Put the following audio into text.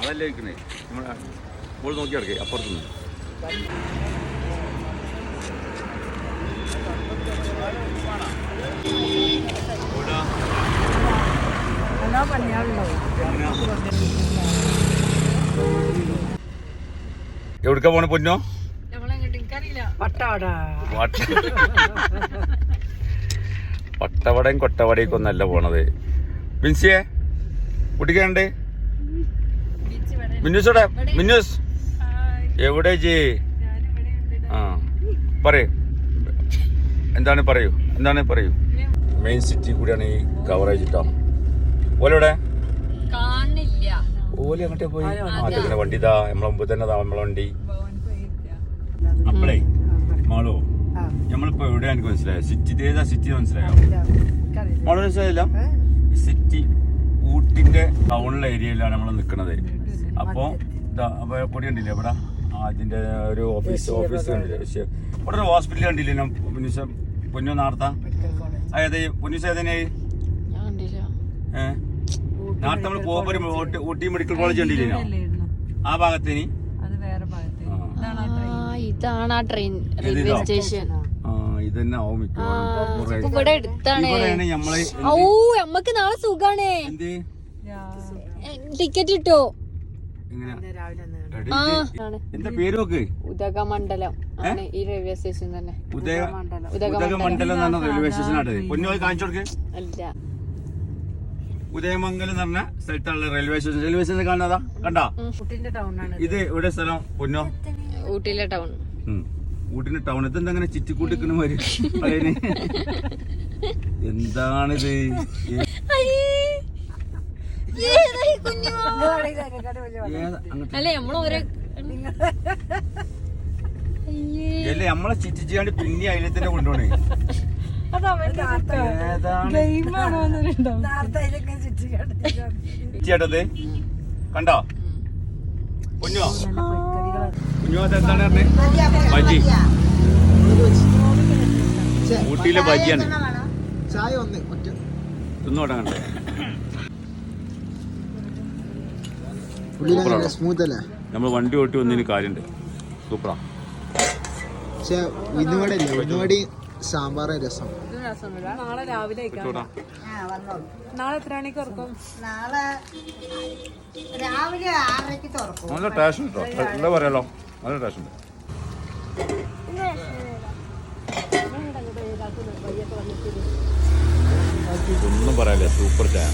അതല്ലേ വയ്ക്കുന്നേ നമ്മളെ ഇപ്പോൾ നോക്കി കിടക്കേ അപ്പുറത്തുനിന്ന്. എവിടുക്കാ പോണേ പൊന്നോ? പട്ടവടയും കൊട്ടവടയൊക്കെ ഒന്നല്ല പോണത്. ബിൻസിയെ കുട്ടിക്കണ്ടേ? മിന്നൂസോടെ മിന്നൂസ് എവിടെ ജി? ആ പറയൂ, എന്താണ് പറയൂ, എന്താണ് പറയൂ. മെയിൻ സിറ്റി കൂടിയാണ് ഈ കവറേജ് ഇട്ടോ. ഓലെവിടെ? ഓല് അങ്ങോട്ടേ പോയി. ആദ്യം വണ്ടി ഇതാ നമ്മളെ മുമ്പ് തന്നെ നമ്മളെ വണ്ടി. അപ്പളേ മാളോ നമ്മളിപ്പോ എവിടെയാ എനിക്ക് മനസ്സിലായോ? സിറ്റി ഏതാ സിറ്റി മനസ്സിലായോ? മാളോ മനസ്സിലായില്ല? സിറ്റി ഊട്ടിന്റെ ടൗണിലെ ഏരിയയിലാണ് നമ്മൾ നിൽക്കുന്നത്. അപ്പൊ പൊടി കണ്ടില്ലേ ഇവിടെ? അതിന്റെ ഒരു ഓഫീസ് കണ്ടില്ലേ? പക്ഷെ ഇവിടെ ഒരു ഹോസ്പിറ്റൽ കണ്ടില്ലേ? പൊന്നൂസ പൊന്നു നാർത്ത അതെ പൊന്നൂസ ഏതന്നെ നാർത്ത നമ്മൾ പോകുമ്പോ ഊട്ടി മെഡിക്കൽ കോളേജ് കണ്ടില്ലേ? ആ ഭാഗത്തേനി ഇതാണ് ആ ട്രെയിൻ റെയിൽവേ സ്റ്റേഷൻ. ഇതന്നെ ആവും മിക്കവാറും. ഇവിടെ അടുത്താണ്. ഓ നമ്മക്ക് നാളെ സുഖാണ്. ടിക്കറ്റ് കിട്ടോ? എന്താ പേര് നോക്ക്? ഉദകമണ്ഡലം ആണ് ഈ റെയിൽവേ സ്റ്റേഷൻ തന്നെ. ഉദകമണ്ഡലം എന്ന് പറഞ്ഞ റെയിൽവേ സ്റ്റേഷനാണ്. പൊന്നു കാണിച്ചു കൊടുക്ക്. അല്ല, ഉദയമംഗലം എന്ന് പറഞ്ഞ സ്ഥലത്താണ് റെയിൽവേ സ്റ്റേഷൻ. റെയിൽവേ സ്റ്റേഷൻ കാണാതാ കണ്ടാ? ഇത് എവിടെ സ്ഥലം പൊന്നോ? ഊട്ടിയിലെ ടൗൺ. ഊട്ടിന്റെ ടൗൺ. ഇതെന്താ അങ്ങനെ ചിറ്റിക്കൂട്ടിക്കുന്ന മാതിരി? എന്താണിത്? അല്ലേ നമ്മളെ നമ്മളെ ചിറ്റിച്ചാണ്ട് പിന്നെ അതിലെ തന്നെ കൊണ്ടുപോണേ. ചേട്ടത് കണ്ടോ കുഞ്ഞോ? കുഞ്ഞോ എന്താണ് പറഞ്ഞേ? ബജി. ഊട്ടിയിലെ ബജിയാണ്. തിന്നോട്ടെ കണ്ടേ? നമ്മൾ വണ്ടി ഓട്ടി വന്നതിന് കാര്യണ്ട്. സൂപ്പറാ. സാമ്പാർ രസം. നാളെ രാവിലെ നാളെ എത്ര മണിക്ക് തുറക്കും? നാളെ രാവിലെ 6:00 തുറക്കും. നല്ല ടേസ്റ്റ് ഉണ്ടോ? എന്താ പറയാലോ, നല്ല ടേസ്റ്റ് ഉണ്ട്. ഒന്നും പറയാല്ലേ, സൂപ്പർ ചായ.